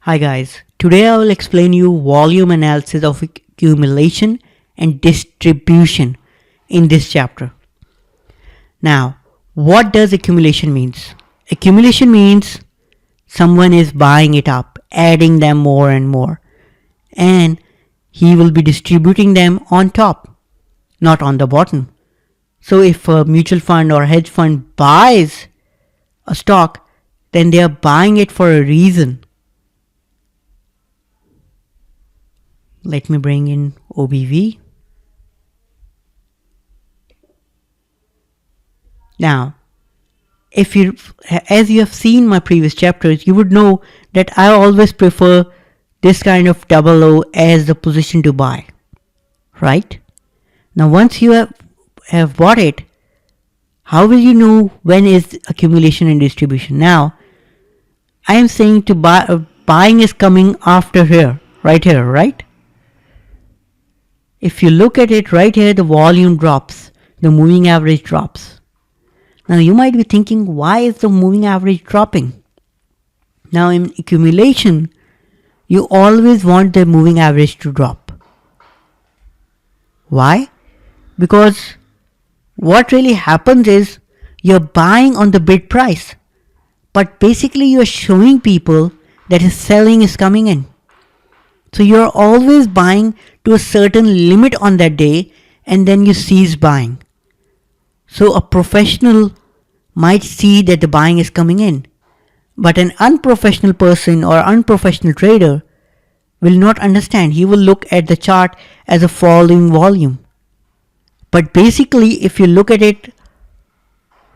Hi guys, today I will explain you volume analysis of accumulation and distribution in this chapter. Now, what does accumulation means? Accumulation means someone is buying it up, adding them more and more, and he will be distributing them on top, not on the bottom. So if a mutual fund or hedge fund buys a stock, then they are buying it for a reason. Let me bring in OBV. Now, as you have seen my previous chapters, you would know that I always prefer this kind of double O as the position to buy, right? Now, once you have bought it, how will you know when is accumulation and distribution? Now, I am saying to buying is coming after here, right? If you look at it right here, the volume drops, the moving average drops. Now you might be thinking, why is the moving average dropping? Now in accumulation, you always want the moving average to drop. Why? Because what really happens is you're buying on the bid price, but basically you're showing people that is selling is coming in. So you're always buying to a certain limit on that day and then you cease buying. So a professional might see that the buying is coming in, but an unprofessional person or unprofessional trader will not understand. He will look at the chart as a falling volume. But basically, if you look at it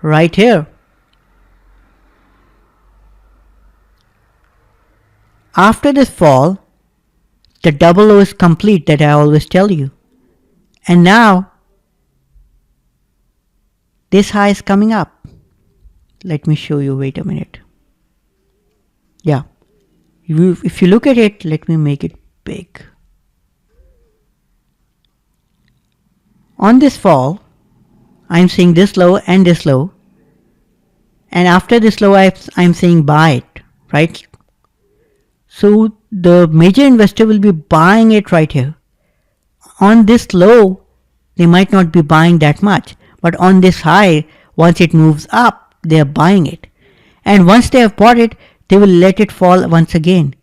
right here, after this fall, the double O is complete that I always tell you. And now, this high is coming up. Let me show you, wait a minute. Yeah, if you look at it, let me make it big. On this fall, I'm seeing this low and this low. And after this low, I'm saying buy it, right? So the major investor will be buying it right here. On this low, they might not be buying that much, but on this high, once it moves up, they are buying it. And once they have bought it, they will let it fall once again.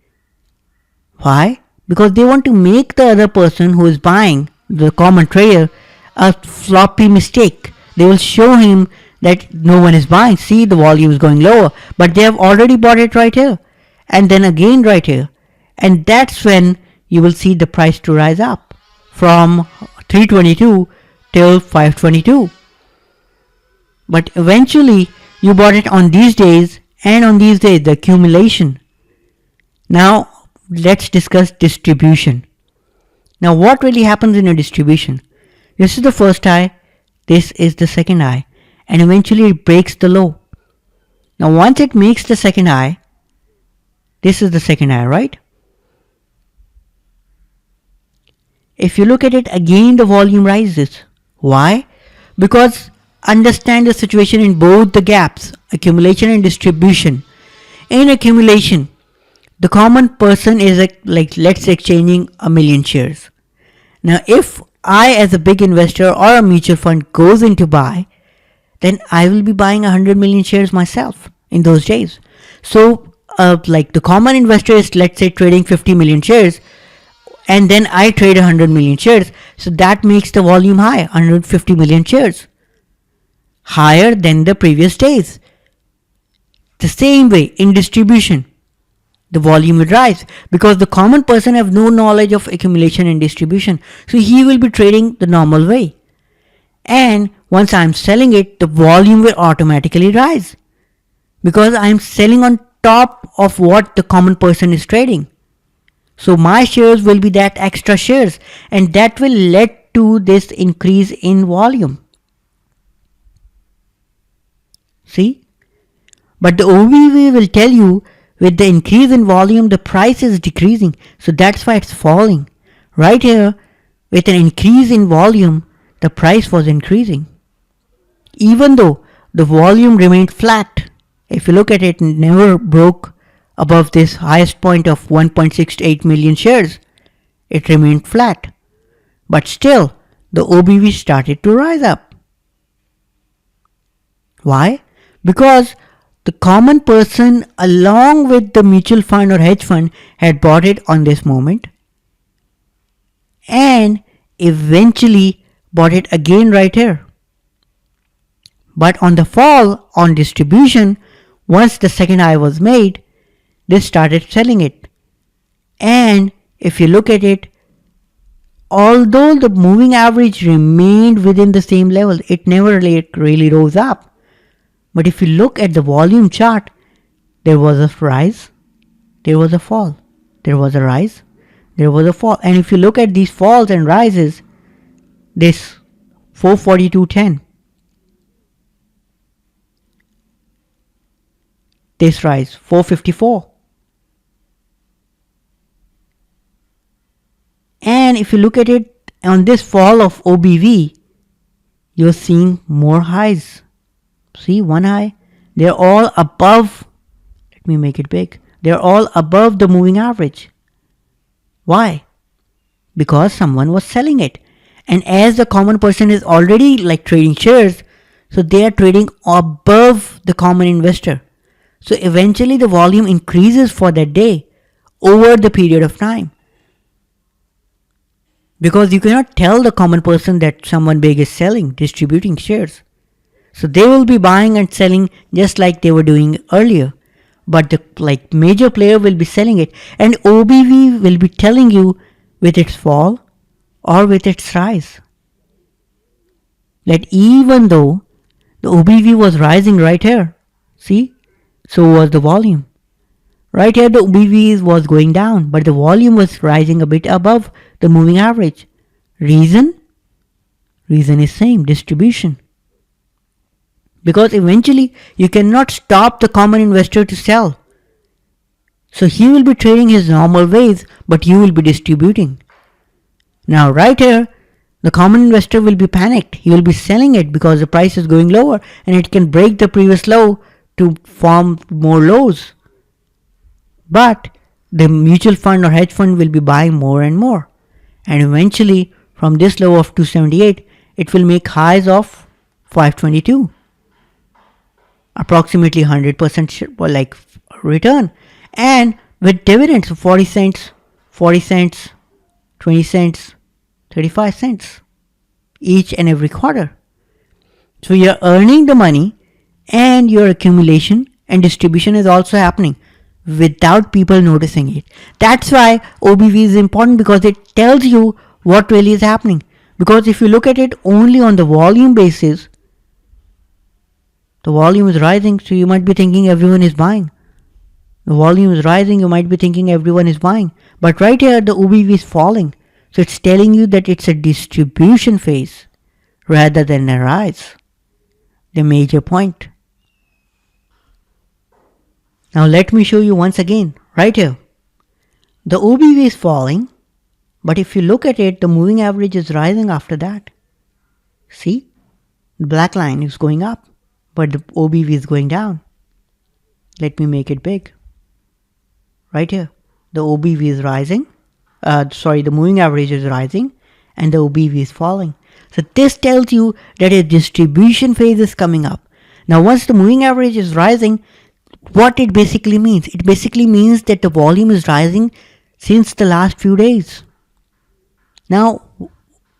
Why? Because they want to make the other person who is buying, the common trader, a floppy mistake. They will show him that no one is buying. See, the volume is going lower, but they have already bought it right here. And then again right here. And that's when you will see the price to rise up from 322 till 522. But eventually you bought it on these days, and on these days the accumulation. Now let's discuss distribution. Now what really happens in a distribution? This is the first high, this is the second high, and eventually it breaks the low. Now once it makes the second high, this is the second high, right? If you look at it again, the volume rises. Why? Because understand the situation in both the gaps, accumulation and distribution. In accumulation, the common person is like let's say exchanging 1 million shares. Now if I as a big investor or a mutual fund goes in to buy, then I will be buying 100 million shares myself in those days. So like the common investor is, let's say, trading 50 million shares, and then I trade 100 million shares. So that makes the volume high, 150 million shares, higher than the previous days. The same way in distribution, the volume will rise because the common person have no knowledge of accumulation and distribution. So he will be trading the normal way. And once I'm selling it, the volume will automatically rise because I'm selling on top of what the common person is trading. So my shares will be that extra shares, and that will lead to this increase in volume. See? But the OBV will tell you with the increase in volume, the price is decreasing. So that's why it's falling. Right here, with an increase in volume, the price was increasing. Even though the volume remained flat, if you look at it, it never broke above this highest point of 1.68 million shares, it remained flat. But still, the OBV started to rise up. Why? Because the common person along with the mutual fund or hedge fund had bought it on this moment and eventually bought it again right here. But on the fall on distribution, once the second high was made, they started selling it. And if you look at it, although the moving average remained within the same level, it never really rose up. But if you look at the volume chart, there was a rise, there was a fall, there was a rise, there was a fall. And if you look at these falls and rises, this 442.10, this rise 454. And if you look at it on this fall of OBV, you're seeing more highs. See, one high, they're all above, let me make it big, they're all above the moving average. Why? Because someone was selling it. And as the common person is already like trading shares, so they are trading above the common investor. So eventually the volume increases for that day over the period of time. Because you cannot tell the common person that someone big is selling, distributing shares. So they will be buying and selling just like they were doing earlier. But the major player will be selling it, and OBV will be telling you with its fall or with its rise that even though the OBV was rising right here, see, so was the volume. Right here the OBV was going down, but the volume was rising a bit above the moving average. Reason? Reason is same, distribution. Because eventually you cannot stop the common investor to sell. So he will be trading his normal ways, but you will be distributing. Now right here, the common investor will be panicked. He will be selling it because the price is going lower and it can break the previous low to form more lows. But the mutual fund or hedge fund will be buying more and more. And eventually from this low of 278, it will make highs of 522. Approximately 100% return, and with dividends of 40 cents, 40 cents, 20 cents, 35 cents each and every quarter. So you're earning the money and your accumulation and distribution is also happening without people noticing it. That's why OBV is important, because it tells you what really is happening. Because if you look at it only on the volume basis, the volume is rising, so you might be thinking everyone is buying. The volume is rising, you might be thinking everyone is buying. But right here, the OBV is falling. So it's telling you that it's a distribution phase rather than a rise. The major point. Now let me show you once again, right here. The OBV is falling, but if you look at it, the moving average is rising after that. See? The black line is going up, but the OBV is going down. Let me make it big. Right here, the OBV is rising. The moving average is rising and the OBV is falling. So this tells you that a distribution phase is coming up. Now once the moving average is rising, what it basically means? It basically means that the volume is rising since the last few days. Now,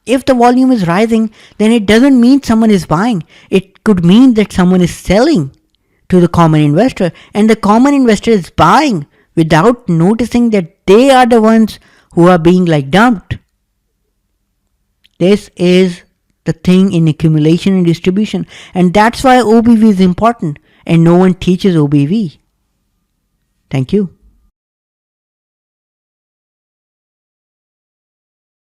if the volume is rising, then it doesn't mean someone is buying. It could mean that someone is selling to the common investor, and the common investor is buying without noticing that they are the ones who are being dumped. This is the thing in accumulation and distribution, and that's why OBV is important, and no one teaches OBV. Thank you.